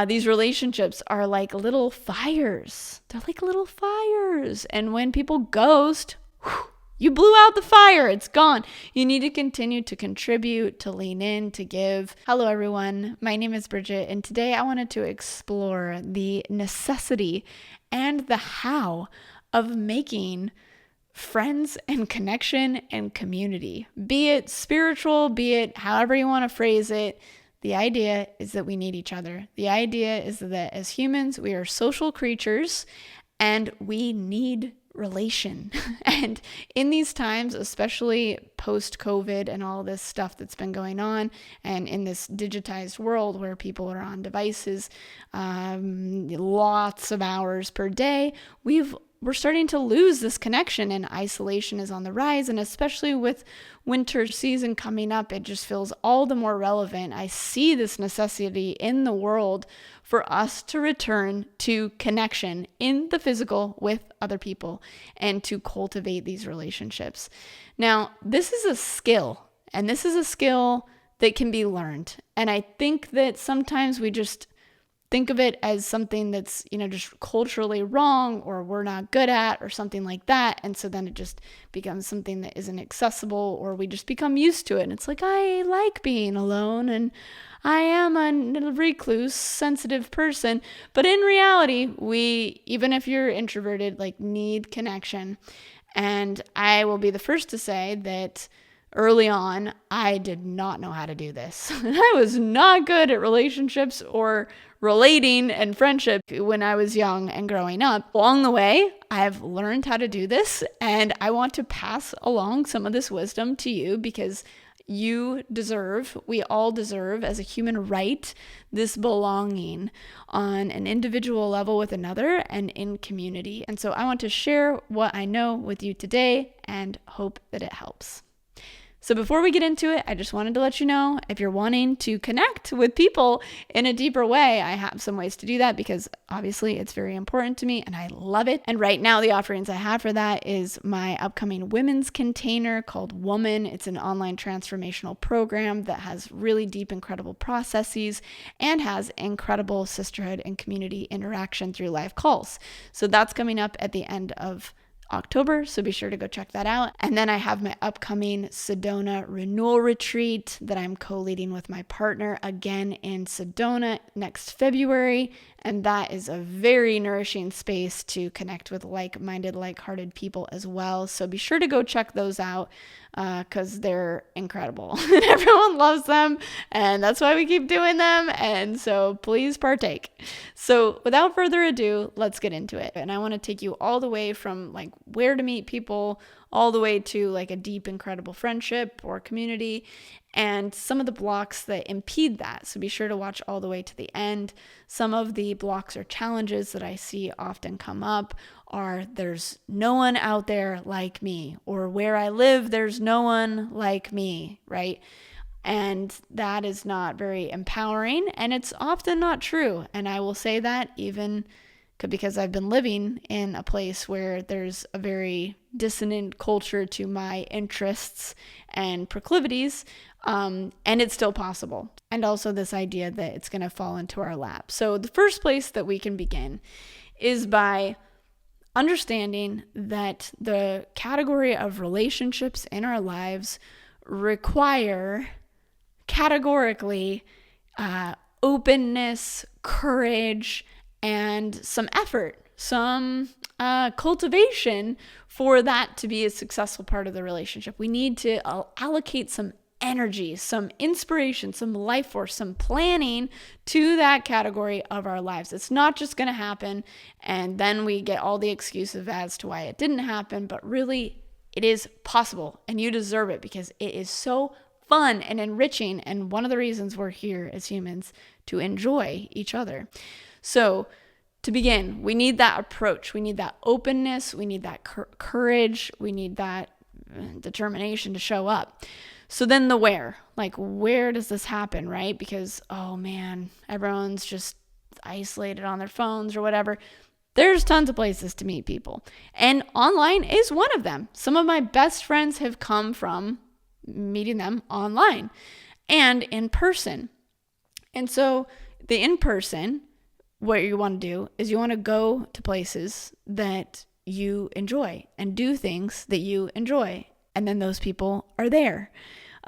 these relationships are like little fires. They're like little fires. And when people ghost, you blew out the fire. It's gone. You need to continue to contribute, to lean in, to give. Hello, everyone. My name is Bridget, and today I wanted to explore the necessity and the how of making friends and connection and community. Be it spiritual, be it however you want to phrase it. The idea is that we need each other. The idea is that as humans, we are social creatures and we need relation. And in these times, especially post-COVID and all this stuff that's been going on, and in this digitized world where people are on devices lots of hours per day, we're starting to lose this connection, and isolation is on the rise. And especially with winter season coming up, it just feels all the more relevant. I see this necessity in the world for us to return to connection in the physical with other people and to cultivate these relationships. Now, this is a skill, and this is a skill that can be learned. And I think that sometimes we just think of it as something that's, just culturally wrong, or we're not good at, or something like that. And so then it just becomes something that isn't accessible, or we just become used to it. And it's like, I like being alone, and I am a recluse, sensitive person. But in reality, even if you're introverted, need connection. And I will be the first to say that early on, I did not know how to do this. I was not good at relationships or relating and friendship when I was young and growing up. Along the way, I've learned how to do this, and I want to pass along some of this wisdom to you because we all deserve as a human right, this belonging on an individual level with another and in community. And so I want to share what I know with you today and hope that it helps. So before we get into it, I just wanted to let you know, if you're wanting to connect with people in a deeper way, I have some ways to do that because obviously it's very important to me and I love it. And right now the offerings I have for that is my upcoming women's container called Woman. It's an online transformational program that has really deep, incredible processes and has incredible sisterhood and community interaction through live calls. So that's coming up at the end of October, so be sure to go check that out. And then I have my upcoming Sedona renewal retreat that I'm co-leading with my partner again in Sedona next February. And that is a very nourishing space to connect with like-minded, like-hearted people as well. So be sure to go check those out because they're incredible and everyone loves them. And that's why we keep doing them. And so please partake. So without further ado, let's get into it. And I want to take you all the way from where to meet people all the way to a deep, incredible friendship or community and some of the blocks that impede that. So be sure to watch all the way to the end. Some of the blocks or challenges that I see often come up are there's no one out there like me, or where I live, there's no one like me, right? And that is not very empowering, and it's often not true. And I will say that even because I've been living in a place where there's a very dissonant culture to my interests and proclivities, and it's still possible. And also this idea that it's going to fall into our lap. So the first place that we can begin is by understanding that the category of relationships in our lives require categorically openness, courage, and some effort, some cultivation for that to be a successful part of the relationship. We need to allocate some energy, some inspiration, some life force, some planning to that category of our lives. It's not just going to happen and then we get all the excuses as to why it didn't happen, but really it is possible and you deserve it because it is so fun and enriching, and one of the reasons we're here as humans to enjoy each other. So to begin, we need that approach. We need that openness. We need that courage. We need that determination to show up. So then the where, where does this happen, right? Because, oh man, everyone's just isolated on their phones or whatever. There's tons of places to meet people. And online is one of them. Some of my best friends have come from meeting them online and in person. And so the in-person, what you want to do is you want to go to places that you enjoy and do things that you enjoy. And then those people are there.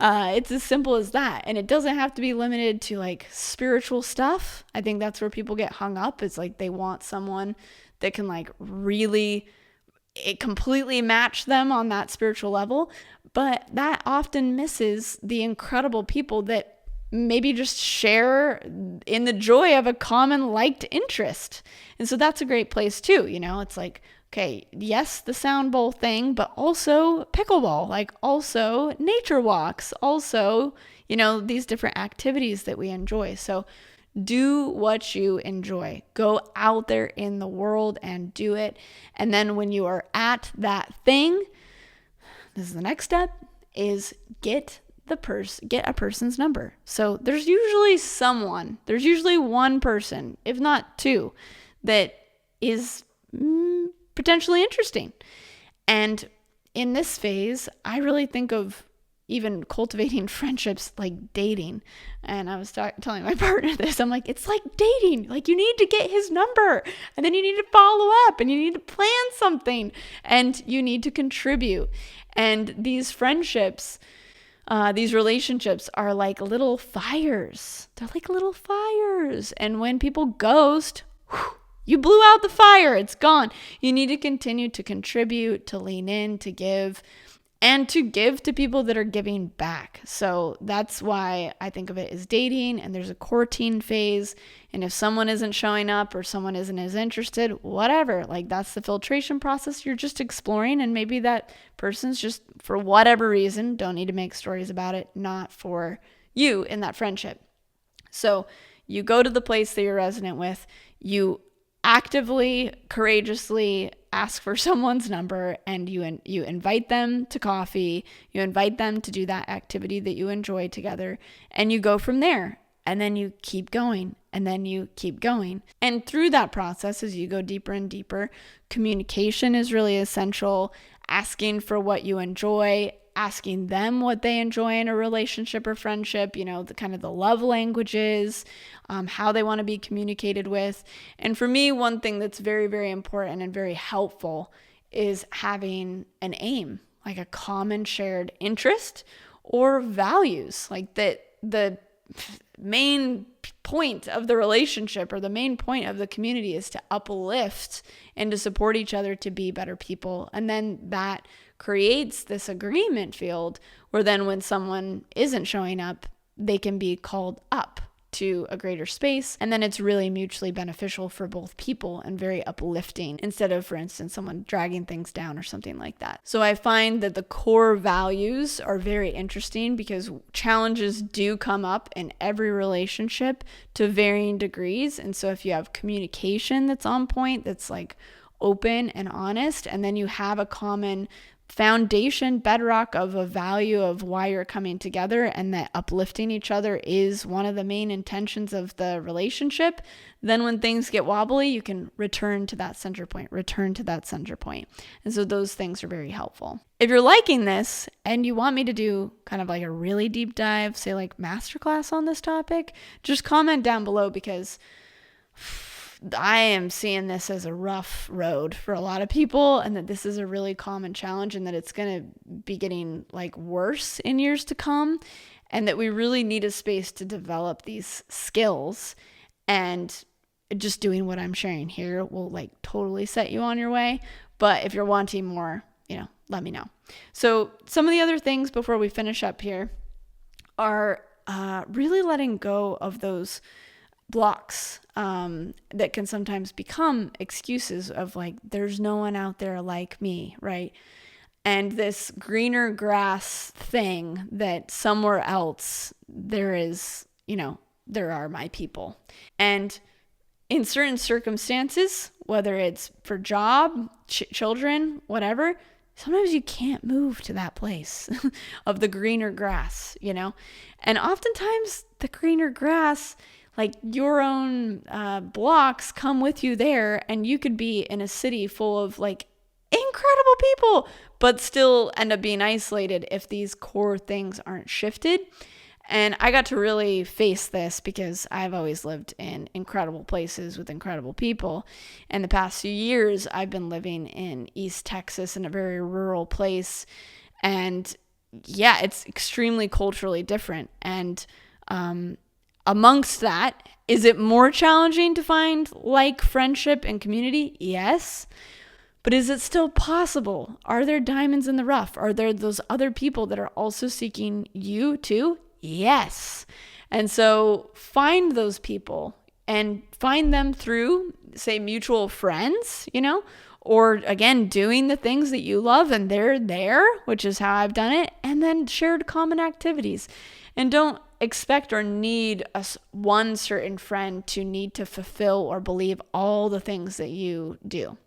It's as simple as that. And it doesn't have to be limited to like spiritual stuff. I think that's where people get hung up. It's like they want someone that can like really completely match them on that spiritual level. But that often misses the incredible people that maybe just share in the joy of a common liked interest. And so that's a great place too. It's like, okay, yes, the sound bowl thing, but also pickleball, like also nature walks, also, these different activities that we enjoy. So do what you enjoy. Go out there in the world and do it. And then when you are at that thing, this is the next step, is get a person's number. So there's usually one person, if not two, that is potentially interesting. And in this phase, I really think of even cultivating friendships like dating. And I was telling my partner this. I'm like, it's like dating. Like you need to get his number and then you need to follow up and you need to plan something and you need to contribute. And these friendships, these relationships are like little fires. They're like little fires. And when people ghost, you blew out the fire. It's gone. You need to continue to contribute, to lean in, to give, and to give to people that are giving back. So that's why I think of it as dating, and there's a courting phase. And if someone isn't showing up or someone isn't as interested, whatever, like that's the filtration process. You're just exploring, and maybe that person's just, for whatever reason, don't need to make stories about it, not for you in that friendship. So you go to the place that you're resonant with, you actively, courageously ask for someone's number, and you invite them to coffee, you invite them to do that activity that you enjoy together, and you go from there. And then you keep going, and then you keep going. And through that process, as you go deeper and deeper, communication is really essential. Asking for what you enjoy, asking them what they enjoy in a relationship or friendship, the kind of the love languages, how they want to be communicated with. And for me, one thing that's very, very important and very helpful is having an aim, like a common shared interest or values, like that the main point of the relationship or the main point of the community is to uplift and to support each other to be better people. And then that creates this agreement field where then when someone isn't showing up, they can be called up to a greater space. And then it's really mutually beneficial for both people and very uplifting instead of, for instance, someone dragging things down or something like that. So I find that the core values are very interesting because challenges do come up in every relationship to varying degrees. And so if you have communication that's on point, that's like open and honest, and then you have a common foundation, bedrock of a value of why you're coming together, and that uplifting each other is one of the main intentions of the relationship, then when things get wobbly, you can return to that center point. And so those things are very helpful. If you're liking this and you want me to do kind of like a really deep dive, say like masterclass on this topic, just comment down below, because I am seeing this as a rough road for a lot of people, and that this is a really common challenge, and that it's going to be getting like worse in years to come, and that we really need a space to develop these skills. And just doing what I'm sharing here will like totally set you on your way. But if you're wanting more, let me know. So some of the other things before we finish up here are really letting go of those blocks that can sometimes become excuses of like, there's no one out there like me, right? And this greener grass thing that somewhere else there is, there are my people. And in certain circumstances, whether it's for job, children, whatever, sometimes you can't move to that place of the greener grass, And oftentimes the greener grass, like your own blocks come with you there, and you could be in a city full of like incredible people, but still end up being isolated if these core things aren't shifted. And I got to really face this because I've always lived in incredible places with incredible people. And the past few years, I've been living in East Texas in a very rural place. And yeah, it's extremely culturally different. And amongst that, is it more challenging to find friendship and community? Yes. But is it still possible? Are there diamonds in the rough? Are there those other people that are also seeking you too? Yes. And so find those people and find them through, say, mutual friends, or again, doing the things that you love and they're there, which is how I've done it, and then shared common activities. And don't expect or need one certain friend to need to fulfill or believe all the things that you do.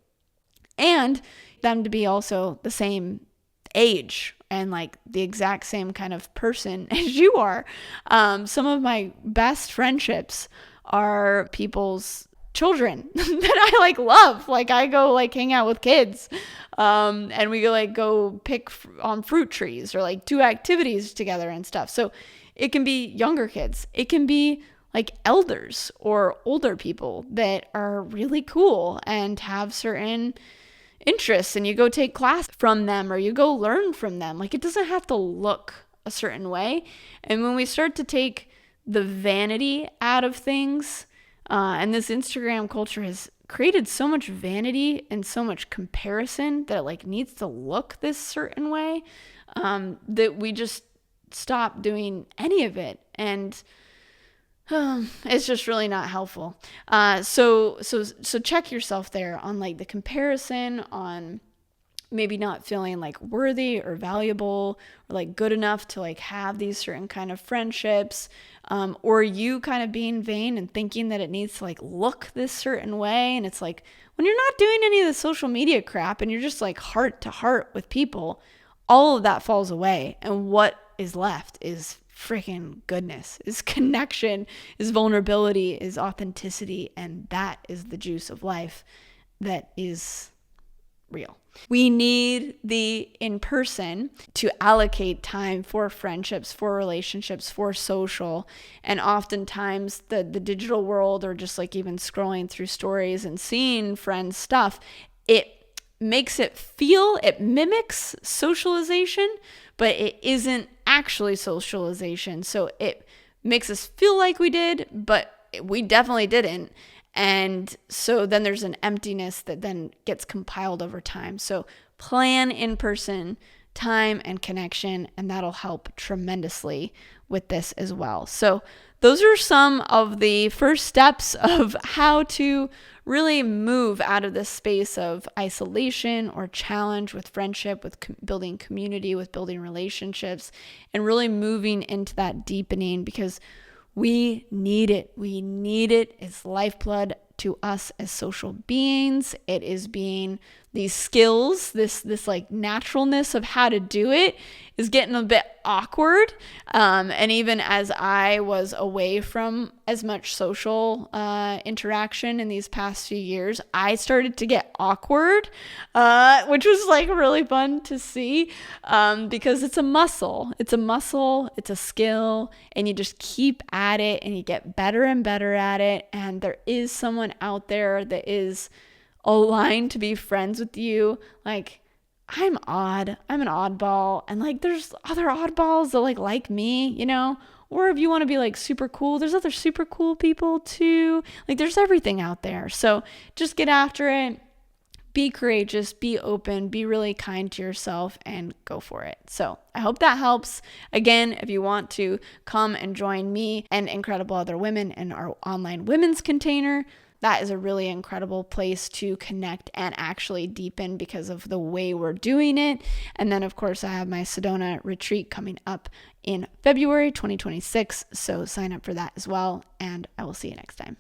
And them to be also the same age and the exact same kind of person as you are. Some of my best friendships are people's children that I love. I go hang out with kids, and we go pick on fruit trees or do activities together and stuff. So it can be younger kids. It can be elders or older people that are really cool and have certain interests, and you go take class from them or you go learn from them. It doesn't have to look a certain way. And when we start to take the vanity out of things, and this Instagram culture has created so much vanity and so much comparison that it needs to look this certain way, that we just stop doing any of it. And it's just really not helpful. So check yourself there on the comparison, on maybe not feeling worthy or valuable or good enough to have these certain kind of friendships, or you kind of being vain and thinking that it needs to look this certain way. And it's when you're not doing any of the social media crap and you're just heart to heart with people, all of that falls away. And what is left is freaking goodness, is connection, is vulnerability, is authenticity, and that is the juice of life that is real. We need the in-person to allocate time for friendships, for relationships, for social, and oftentimes the digital world, or just even scrolling through stories and seeing friends' stuff, it mimics socialization, but it isn't actually socialization. So it makes us feel like we did, but we definitely didn't. And so then there's an emptiness that then gets compiled over time. So plan in-person time and connection, and that'll help tremendously with this as well. So those are some of the first steps of how to really move out of this space of isolation or challenge with friendship, with building community, with building relationships, and really moving into that deepening, because we need it. We need it. It's lifeblood to us as social beings. It is being these skills, this naturalness of how to do it is getting a bit awkward. And even as I was away from as much social interaction in these past few years, I started to get awkward, which was really fun to see, because it's a muscle. It's a skill, and you just keep at it and you get better and better at it. And there is someone out there that is aligned to be friends with you. I'm odd. I'm an oddball. And there's other oddballs that like me, or if you want to be super cool, there's other super cool people too. There's everything out there. So just get after it. Be courageous, be open, be really kind to yourself, and go for it. So I hope that helps. Again, if you want to come and join me and incredible other women in our online women's container, that is a really incredible place to connect and actually deepen because of the way we're doing it. And then, of course, I have my Sedona retreat coming up in February 2026. So sign up for that as well. And I will see you next time.